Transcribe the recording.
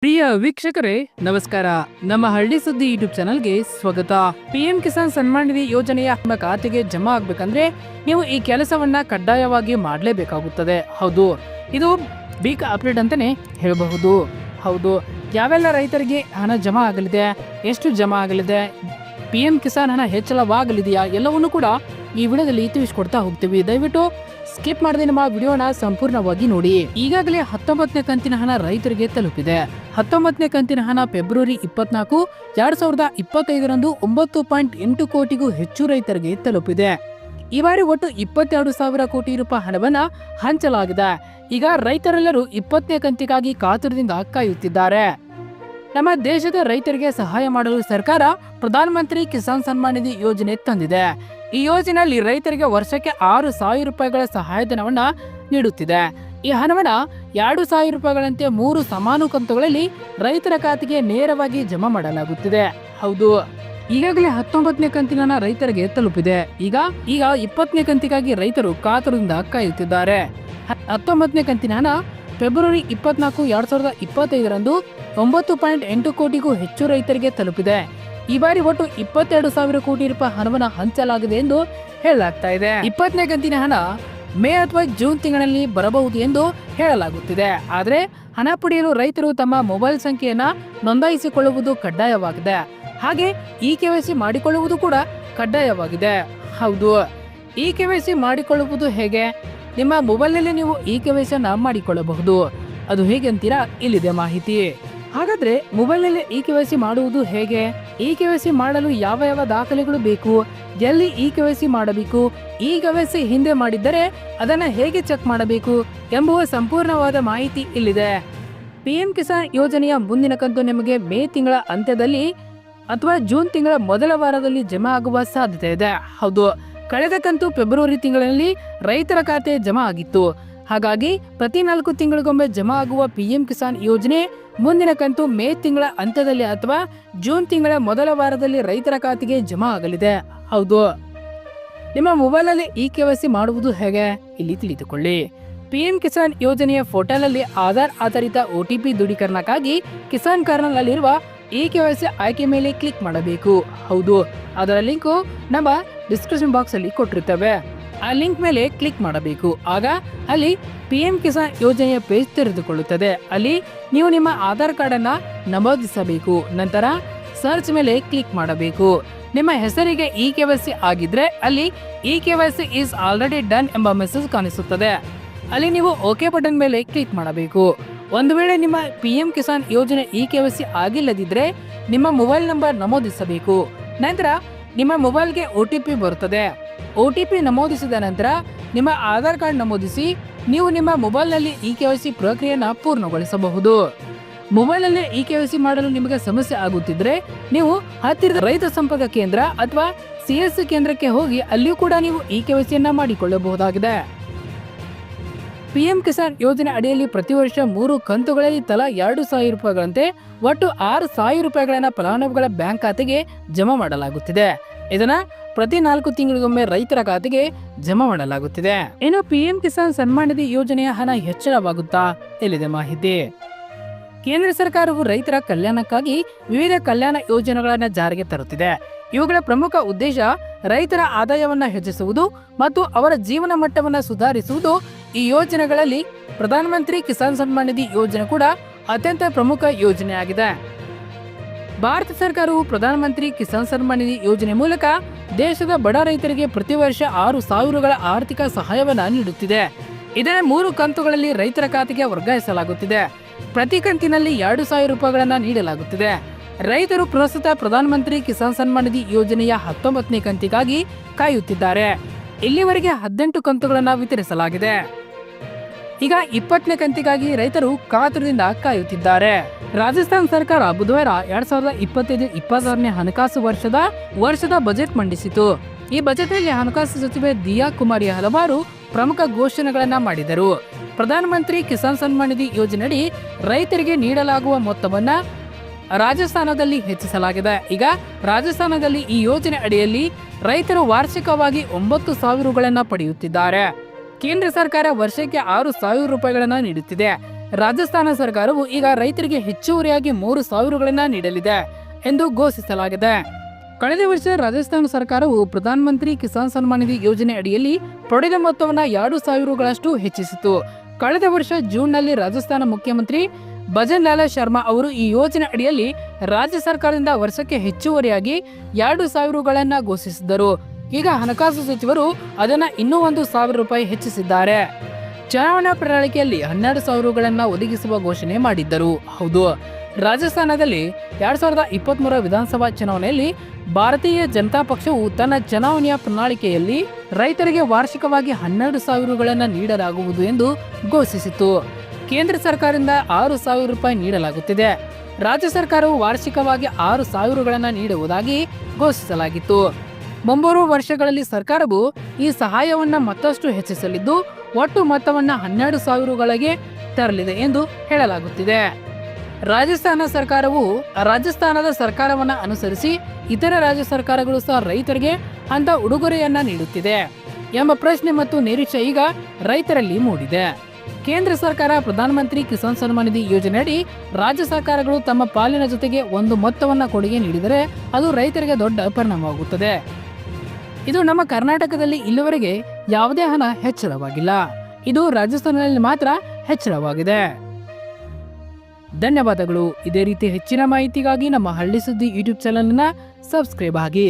ಪ್ರಿಯ ವೀಕ್ಷಕರೇ ನಮಸ್ಕಾರ. ನಮ್ಮ ಹಳ್ಳಿ ಸುದ್ದಿ ಯೂಟ್ಯೂಬ್ ಚಾನಲ್ಗೆ ಸ್ವಾಗತ. ಪಿಎಂ ಕಿಸಾನ್ ಸನ್ಮಾನ್ ನಿಧಿ ಯೋಜನೆಯ ನಿಮ್ಮ ಖಾತೆಗೆ ಜಮಾ ಆಗ್ಬೇಕಂದ್ರೆ ನೀವು ಈ ಕೆಲಸವನ್ನ ಕಡ್ಡಾಯವಾಗಿ ಮಾಡಲೇಬೇಕಾಗುತ್ತದೆ. ಹೌದು, ಇದು ಬಿಗ್ ಅಪ್ಡೇಟ್ ಅಂತಾನೆ ಹೇಳಬಹುದು. ಹೌದು, ಯಾವೆಲ್ಲ ರೈತರಿಗೆ ಹಣ ಜಮಾ ಆಗಲಿದೆ, ಎಷ್ಟು ಜಮಾ ಆಗಲಿದೆ, ಪಿಎಂ ಕಿಸಾನ್ ಹಣ ಹೆಚ್ಚಳವಾಗಲಿದೆಯಾ, ಎಲ್ಲವನ್ನೂ ಕೂಡ ಈ ವಿಡಿಯೋದಲ್ಲಿ ತಿಳಿಸ್ಕೊಡ್ತಾ ಹೋಗ್ತೀವಿ. ದಯವಿಟ್ಟು ಸ್ಕಿಪ್ ಮಾಡದೆ ನಮ್ಮ ವಿಡಿಯೋನ ಸಂಪೂರ್ಣವಾಗಿ ನೋಡಿ. ಈಗಾಗಲೇ 19ನೇ ಕಂತಿನ ಹಣ ರೈತರಿಗೆ ತಲುಪಿದೆ. 19ನೇ ಕಂತಿನ ಹಣ ಫೆಬ್ರವರಿ 24, 2025ರಂದು 9.8 ಕೋಟಿಗೂ ಹೆಚ್ಚು ರೈತರಿಗೆ ತಲುಪಿದೆ. ಈ ಬಾರಿ ಒಟ್ಟು 22,000 ಕೋಟಿ ರೂಪಾಯಿ ಹಣವನ್ನ ಹಂಚಲಾಗಿದೆ. ಈಗ ರೈತರೆಲ್ಲರೂ 20ನೇ ಕಂತಿಗಾಗಿ ಕಾತುರದಿಂದ ಕಾಯುತ್ತಿದ್ದಾರೆ. ನಮ್ಮ ದೇಶದ ರೈತರಿಗೆ ಸಹಾಯ ಮಾಡಲು ಸರ್ಕಾರ ಪ್ರಧಾನಮಂತ್ರಿ ಕಿಸಾನ್ ಸನ್ಮಾನ್ ನಿಧಿ ಯೋಜನೆ ತಂದಿದೆ. ಈ ಯೋಜನೆಯಲ್ಲಿ ರೈತರಿಗೆ ವರ್ಷಕ್ಕೆ 6,000 ರೂಪಾಯಿಗಳ ಸಹಾಯಧನವನ್ನ ನೀಡುತ್ತಿದೆ. ಈ ಹಣವನ್ನ 2,000 ರೂಪಾಯಿಗಳಂತೆ 3 ಸಮಾನ ಕಂತುಗಳಲ್ಲಿ ರೈತರ ಖಾತೆಗೆ ನೇರವಾಗಿ ಜಮಾ ಮಾಡಲಾಗುತ್ತಿದೆ. ಹೌದು, ಈಗಾಗಲೇ 19ನೇ ಕಂತಿನ ಹಣ ರೈತರಿಗೆ ತಲುಪಿದೆ. ಈಗ 20ನೇ ಕಂತಿಗಾಗಿ ರೈತರು ಕಾತುರದಿಂದ ಕಾಯುತ್ತಿದ್ದಾರೆ. 19ನೇ ಕಂತಿನ ಹಣ ಫೆಬ್ರವರಿ 24, 2025ರಂದು 9.8 ಕೋಟಿಗೂ ಹೆಚ್ಚು ರೈತರಿಗೆ ತಲುಪಿದೆ. ಈ ಬಾರಿ ಒಟ್ಟು 22,000 ಕೋಟಿ ರೂಪಾಯಿ ಹಣವನ್ನು ಹಂಚಲಾಗಿದೆ ಎಂದು ಹೇಳಲಾಗ್ತಾ ಇದೆ. 20ನೇ ಕಂತಿನ ಹಣ ಮೇ ಅಥವಾ ಜೂನ್ ತಿಂಗಳಲ್ಲಿ ಬರಬಹುದು ಎಂದು ಹೇಳಲಾಗುತ್ತಿದೆ. ಆದರೆ ಹಣ ಪಡೆಯಲು ರೈತರು ತಮ್ಮ ಮೊಬೈಲ್ ಸಂಖ್ಯೆಯನ್ನ ನೋಂದಾಯಿಸಿಕೊಳ್ಳುವುದು ಕಡ್ಡಾಯವಾಗಿದೆ. ಹಾಗೆ ಇ-ಕೆವೈಸಿ ಮಾಡಿಕೊಳ್ಳುವುದು ಕೂಡ ಕಡ್ಡಾಯವಾಗಿದೆ. ಹೌದು, ಇ-ಕೆವೈಸಿ ಮಾಡಿಕೊಳ್ಳುವುದು ಹೇಗೆ? ನಿಮ್ಮ ಮೊಬೈಲ್ನಲ್ಲಿ ನೀವು ಇ-ಕೆವೈಸಿಯನ್ನ ಮಾಡಿಕೊಳ್ಳಬಹುದು. ಅದು ಹೇಗೆ ಅಂತೀರಾ? ಇಲ್ಲಿದೆ ಮಾಹಿತಿ. ಹಾಗಾದ್ರೆ ಮೊಬೈಲ್ನಲ್ಲಿ ಇ-ಕೆವೈಸಿ ಮಾಡುವುದು ಹೇಗೆ? ಇ-ಕೆವೈಸಿ ಮಾಡಲು ಯಾವ ದಾಖಲೆಗಳು ಬೇಕು, ಎಲ್ಲಿ ಇ-ಕೆವೈಸಿ ಮಾಡಬೇಕು, ಇ-ಕೆವೈಸಿ ಹಿಂದೆ ಮಾಡಿದ್ದರೆ ಅದನ್ನ ಹೇಗೆ ಚೆಕ್ ಮಾಡಬೇಕು ಎಂಬುವ ಸಂಪೂರ್ಣವಾದ ಮಾಹಿತಿ ಇಲ್ಲಿದೆ. ಪಿಎಂ ಕಿಸಾನ್ ಯೋಜನೆಯ ಮುಂದಿನ ಕಂತು ನಿಮಗೆ ಮೇ ತಿಂಗಳ ಅಂತ್ಯದಲ್ಲಿ ಅಥವಾ ಜೂನ್ ತಿಂಗಳ ಮೊದಲ ವಾರದಲ್ಲಿ ಜಮಾ ಆಗುವ ಸಾಧ್ಯತೆ ಇದೆ. ಹೌದು, ಕಳೆದ ಕಂತು ಫೆಬ್ರವರಿ ತಿಂಗಳಲ್ಲಿ ರೈತರ ಖಾತೆ ಜಮಾ ಆಗಿತ್ತು. ಹಾಗಾಗಿ ಪ್ರತಿ 4 ತಿಂಗಳಿಗೊಮ್ಮೆ ಜಮಾ ಆಗುವ ಪಿಎಂ ಕಿಸಾನ್ ಯೋಜನೆ ಮುಂದಿನ ಕಂತು ಮೇ ತಿಂಗಳ ಅಂತ್ಯದಲ್ಲಿ ಅಥವಾ ಜೂನ್ ತಿಂಗಳ ಮೊದಲ ವಾರದಲ್ಲಿ ರೈತರ ಖಾತೆಗೆ ಜಮಾ ಆಗಲಿದೆ. ಹೌದು, ನಿಮ್ಮ ಮೊಬೈಲಲ್ಲಿ ಇ-ಕೆವೈಸಿ ಮಾಡುವುದು ಹೇಗೆ? ಇಲ್ಲಿ ತಿಳಿದುಕೊಳ್ಳಿ. ಪಿಎಂ ಕಿಸಾನ್ ಯೋಜನೆಯ ಪೋರ್ಟಲ್ನಲ್ಲಿ ಆಧಾರ್ ಆಧಾರಿತ OTP ದೃಢೀಕರಣಕ್ಕಾಗಿ ಕಿಸಾನ್ ಕಾರ್ನಲ್ಲಿರುವ ಇ-ಕೆವೈಸಿ ಆಯ್ಕೆ ಮೇಲೆ ಕ್ಲಿಕ್ ಮಾಡಬೇಕು. ಹೌದು, ಅದರ ಲಿಂಕು ನಮ್ಮ ಡಿಸ್ಕ್ರಿಪ್ಷನ್ ಬಾಕ್ಸ್ ಅಲ್ಲಿ ಕೊಟ್ಟಿರ್ತೇವೆ. ಆ ಲಿಂಕ್ ಮೇಲೆ ಕ್ಲಿಕ್ ಮಾಡಬೇಕು. ಆಗ ಅಲ್ಲಿ ಪಿಎಂ ಕಿಸಾನ್ ಯೋಜನೆಯ ಪೇಜ್ ತೆರೆದುಕೊಳ್ಳುತ್ತದೆ. ಅಲ್ಲಿ ನೀವು ನಿಮ್ಮ ಆಧಾರ್ ಕಾರ್ಡ್ ಅನ್ನ ನಮೂದಿಸಬೇಕು. ನಂತರ ಸರ್ಚ್ ಮೇಲೆ ಕ್ಲಿಕ್ ಮಾಡಬೇಕು. ನಿಮ್ಮ ಹೆಸರಿಗೆ ಇ-ಕೆವೈಸಿ ಆಗಿದ್ರೆ ಅಲ್ಲಿ ಇ-ಕೆವೈಸಿ ಈಸ್ ಆಲ್ರೆಡಿ ಡನ್ ಎಂಬ ಮೆಸೇಜ್ ಕಾಣಿಸುತ್ತದೆ. ಅಲ್ಲಿ ನೀವು ಓಕೆ ಬಟನ್ ಮೇಲೆ ಕ್ಲಿಕ್ ಮಾಡಬೇಕು. ಒಂದು ವೇಳೆ ನಿಮ್ಮ ಪಿಎಂ ಕಿಸಾನ್ ಯೋಜನೆ ಇ-ಕೆವೈಸಿ ಆಗಿಲ್ಲದಿದ್ರೆ ನಿಮ್ಮ ಮೊಬೈಲ್ ನಂಬರ್ ನಮೂದಿಸಬೇಕು. ನಂತರ ನಿಮ್ಮ ಮೊಬೈಲ್ಗೆ OTP ಬರುತ್ತದೆ. OTP ನಮೂದಿಸಿದ ನಂತರ ನಿಮ್ಮ ಆಧಾರ್ ಕಾರ್ಡ್ ನಮೂದಿಸಿ ನೀವು ನಿಮ್ಮ ಮೊಬೈಲ್ನಲ್ಲಿ ಇ-ಕೆವೈಸಿ ಪ್ರಕ್ರಿಯೆಯನ್ನ ಪೂರ್ಣಗೊಳಿಸಬಹುದು. ಮೊಬೈಲ್ನಲ್ಲಿ ಇ-ಕೆವೈಸಿ ಮಾಡಲು ನಿಮಗೆ ಸಮಸ್ಯೆ ಆಗುತ್ತಿದ್ರೆ ನೀವು ಹತ್ತಿರದ ರೈತ ಸಂಪರ್ಕ ಕೇಂದ್ರ ಅಥವಾ CSC ಕೇಂದ್ರಕ್ಕೆ ಹೋಗಿ ಅಲ್ಲಿಯೂ ಕೂಡ ನೀವು ಇ-ಕೆವೈಸಿಯನ್ನ ಮಾಡಿಕೊಳ್ಳಬಹುದಾಗಿದೆ. ಪಿಎಂ ಕಿಸಾನ್ ಯೋಜನೆ ಅಡಿಯಲ್ಲಿ ಪ್ರತಿ ವರ್ಷ 3 ಕಂತುಗಳಲ್ಲಿ ತಲಾ 2,000 ರೂಪಾಯಿಗಳಂತೆ ಒಟ್ಟು 6,000 ರೂಪಾಯಿಗಳನ್ನ ಫಲಾನುಭವಿಗಳ ಬ್ಯಾಂಕ್ ಖಾತೆಗೆ ಜಮಾ ಮಾಡಲಾಗುತ್ತಿದೆ. ಇದನ್ನ ಪ್ರತಿ 4 ತಿಂಗಳಿಗೊಮ್ಮೆ ರೈತರ ಖಾತೆಗೆ ಜಮಾ ಮಾಡಲಾಗುತ್ತಿದೆ. ಇನ್ನು ಪಿಎಂ ಕಿಸಾನ್ ಸನ್ಮಾನ್ ನಿಧಿ ಯೋಜನೆಯ ಹಣ ಹೆಚ್ಚಳವಾಗುತ್ತಾ? ಇಲ್ಲಿದೆ ಮಾಹಿತಿ. ಕೇಂದ್ರ ಸರ್ಕಾರವು ರೈತರ ಕಲ್ಯಾಣಕ್ಕಾಗಿ ವಿವಿಧ ಕಲ್ಯಾಣ ಯೋಜನೆಗಳನ್ನ ಜಾರಿಗೆ ತರುತ್ತಿದೆ. ಇವುಗಳ ಪ್ರಮುಖ ಉದ್ದೇಶ ರೈತರ ಆದಾಯವನ್ನ ಹೆಚ್ಚಿಸುವುದು ಮತ್ತು ಅವರ ಜೀವನ ಮಟ್ಟವನ್ನ ಸುಧಾರಿಸುವುದು. ಈ ಯೋಜನೆಗಳಲ್ಲಿ ಪ್ರಧಾನಮಂತ್ರಿ ಕಿಸಾನ್ ಸನ್ಮಾನ್ ನಿಧಿ ಯೋಜನೆ ಕೂಡ ಅತ್ಯಂತ ಪ್ರಮುಖ ಯೋಜನೆಯಾಗಿದೆ. ಭಾರತ ಸರ್ಕಾರವು ಪ್ರಧಾನಮಂತ್ರಿ ಕಿಸಾನ್ ಸನ್ಮಾನ್ ನಿಧಿ ಯೋಜನೆ ಮೂಲಕ ದೇಶದ ಬಡ ರೈತರಿಗೆ ಪ್ರತಿ ವರ್ಷ 6,000ಗಳ ಆರ್ಥಿಕ ಸಹಾಯವನ್ನ ನೀಡುತ್ತಿದೆ. ಇದನ್ನ 3 ಕಂತುಗಳಲ್ಲಿ ರೈತರ ಖಾತೆಗೆ ವರ್ಗಾಯಿಸಲಾಗುತ್ತಿದೆ. ಪ್ರತಿ ಕಂತಿನಲ್ಲಿ 2,000 ರೂಪಾಯಿಗಳನ್ನ ನೀಡಲಾಗುತ್ತಿದೆ. ರೈತರು ಪ್ರಸ್ತುತ ಪ್ರಧಾನಮಂತ್ರಿ ಕಿಸಾನ್ ಸನ್ಮಾನ್ ನಿಧಿ ಯೋಜನೆಯ 19ನೇ ಕಂತಿಗಾಗಿ ಕಾಯುತ್ತಿದ್ದಾರೆ. ಇಲ್ಲಿವರೆಗೆ 18 ಕಂತುಗಳನ್ನ ವಿತರಿಸಲಾಗಿದೆ. ಈಗ 20ನೇ ಕಂತಿಗಾಗಿ ರೈತರು ಕಾತುರದಿಂದ ಕಾಯುತ್ತಿದ್ದಾರೆ. ರಾಜಸ್ಥಾನ ಸರ್ಕಾರ ಬುಧವಾರ 2025-26ನೇ ಹಣಕಾಸು ವರ್ಷದ ಬಜೆಟ್ ಮಂಡಿಸಿತು. ಈ ಬಜೆಟ್ನಲ್ಲಿ ಹಣಕಾಸು ಸಚಿವೆ ದಿಯಾ ಕುಮಾರಿ ಹಲವಾರು ಪ್ರಮುಖ ಘೋಷಣೆಗಳನ್ನ ಮಾಡಿದರು. ಪ್ರಧಾನಮಂತ್ರಿ ಕಿಸಾನ್ ಸನ್ಮಾನ್ ನಿಧಿ ಯೋಜನೆಯಡಿ ರೈತರಿಗೆ ನೀಡಲಾಗುವ ಮೊತ್ತವನ್ನ ರಾಜಸ್ಥಾನದಲ್ಲಿ ಹೆಚ್ಚಿಸಲಾಗಿದೆ. ಈಗ ರಾಜಸ್ಥಾನದಲ್ಲಿ ಈ ಯೋಜನೆ ಅಡಿಯಲ್ಲಿ ರೈತರು ವಾರ್ಷಿಕವಾಗಿ 9,000 ರೂಪಾಯಿಗಳನ್ನ ಪಡೆಯುತ್ತಿದ್ದಾರೆ. ಕೇಂದ್ರ ಸರ್ಕಾರ ವರ್ಷಕ್ಕೆ 6,000 ರೂಪಾಯಿಗಳನ್ನ ನೀಡುತ್ತಿದೆ. ರಾಜಸ್ಥಾನ ಸರ್ಕಾರವು ಈಗ ರೈತರಿಗೆ ಹೆಚ್ಚುವರಿಯಾಗಿ 3,000ಗಳನ್ನ ನೀಡಲಿದೆ ಎಂದು ಘೋಷಿಸಲಾಗಿದೆ. ಕಳೆದ ವರ್ಷ ರಾಜಸ್ಥಾನ ಸರ್ಕಾರವು ಪ್ರಧಾನ ಮಂತ್ರಿ ಕಿಸಾನ್ ಸನ್ಮಾನ್ ನಿಧಿ ಯೋಜನೆ ಅಡಿಯಲ್ಲಿ ಪಡೆದ ಮೊತ್ತವನ್ನು 2,000ಗಳಷ್ಟು ಹೆಚ್ಚಿಸಿತು. ಕಳೆದ ವರ್ಷ ಜೂನ್ನಲ್ಲಿ ರಾಜಸ್ಥಾನ ಮುಖ್ಯಮಂತ್ರಿ ಭಜನ್ ಲಾಲ್ ಶರ್ಮಾ ಅವರು ಈ ಯೋಜನೆ ಅಡಿಯಲ್ಲಿ ರಾಜ್ಯ ಸರ್ಕಾರದಿಂದ ವರ್ಷಕ್ಕೆ ಹೆಚ್ಚುವರಿಯಾಗಿ 2,000ಗಳನ್ನ ಘೋಷಿಸಿದ್ದರು. ಈಗ ಹಣಕಾಸು ಸಚಿವರು ಅದನ್ನ ಇನ್ನೂ 1,000 ರೂಪಾಯಿ ಹೆಚ್ಚಿಸಿದ್ದಾರೆ. ಚುನಾವಣಾ ಪ್ರಣಾಳಿಕೆಯಲ್ಲಿ 12,000ಗಳನ್ನ ಒದಗಿಸುವ ಘೋಷಣೆ ಮಾಡಿದ್ದರು. ಹೌದು, ರಾಜಸ್ಥಾನದಲ್ಲಿ 2023 ವಿಧಾನಸಭಾ ಚುನಾವಣೆಯಲ್ಲಿ ಭಾರತೀಯ ಜನತಾ ಪಕ್ಷವು ತನ್ನ ಚುನಾವಣೆಯ ಪ್ರಣಾಳಿಕೆಯಲ್ಲಿ ರೈತರಿಗೆ ವಾರ್ಷಿಕವಾಗಿ 12,000ಗಳನ್ನ ನೀಡಲಾಗುವುದು ಎಂದು ಘೋಷಿಸಿತು. ಕೇಂದ್ರ ಸರ್ಕಾರದಿಂದ 6,000 ರೂಪಾಯಿ ನೀಡಲಾಗುತ್ತಿದೆ. ರಾಜ್ಯ ಸರ್ಕಾರವು ವಾರ್ಷಿಕವಾಗಿ 6,000ಗಳನ್ನ ನೀಡುವುದಾಗಿ ಘೋಷಿಸಲಾಗಿತ್ತು. ಮುಂಬರುವ ವರ್ಷಗಳಲ್ಲಿ ಸರ್ಕಾರವು ಈ ಸಹಾಯವನ್ನ ಮತ್ತಷ್ಟು ಹೆಚ್ಚಿಸಲಿದ್ದು ಒಟ್ಟು ಮೊತ್ತವನ್ನ 12,000ಗಳಿಗೆ ತರಲಿದೆ ಎಂದು ಹೇಳಲಾಗುತ್ತಿದೆ. ರಾಜಸ್ಥಾನದ ಸರ್ಕಾರವನ್ನ ಅನುಸರಿಸಿ ಇತರ ರಾಜ್ಯ ಸರ್ಕಾರಗಳು ಸಹ ರೈತರಿಗೆ ಅಂತ ಉಡುಗೊರೆಯನ್ನ ನೀಡುತ್ತಿದೆ ಎಂಬ ಪ್ರಶ್ನೆ ಮತ್ತು ನಿರೀಕ್ಷೆ ಈಗ ರೈತರಲ್ಲಿ ಮೂಡಿದೆ. ಕೇಂದ್ರ ಸರ್ಕಾರ ಪ್ರಧಾನಮಂತ್ರಿ ಕಿಸಾನ್ ಸನ್ಮಾನ್ ನಿಧಿ ಯೋಜನೆಯಡಿ ರಾಜ್ಯ ಸರ್ಕಾರಗಳು ತಮ್ಮ ಪಾಲಿನ ಜೊತೆಗೆ ಒಂದು ಮೊತ್ತವನ್ನ ಕೊಡುಗೆ ನೀಡಿದರೆ ಅದು ರೈತರಿಗೆ ದೊಡ್ಡ ಪರಿಣಾಮವಾಗುತ್ತದೆ. ಇದು ನಮ್ಮ ಕರ್ನಾಟಕದಲ್ಲಿ ಇಲ್ಲಿವರೆಗೆ ಯಾವುದೇ ಹಣ ಹೆಚ್ಚಳವಾಗಿಲ್ಲ. ಇದು ರಾಜಸ್ಥಾನದಲ್ಲಿ ಮಾತ್ರ ಹೆಚ್ಚಳವಾಗಿದೆ. ಧನ್ಯವಾದಗಳು. ಇದೇ ರೀತಿ ಹೆಚ್ಚಿನ ಮಾಹಿತಿಗಾಗಿ ನಮ್ಮ ಹಳ್ಳಿ ಸುದ್ದಿ ಯೂಟ್ಯೂಬ್ ಚಾನೆಲ್ ಅನ್ನು ಸಬ್ಸ್ಕ್ರೈಬ್ ಆಗಿ.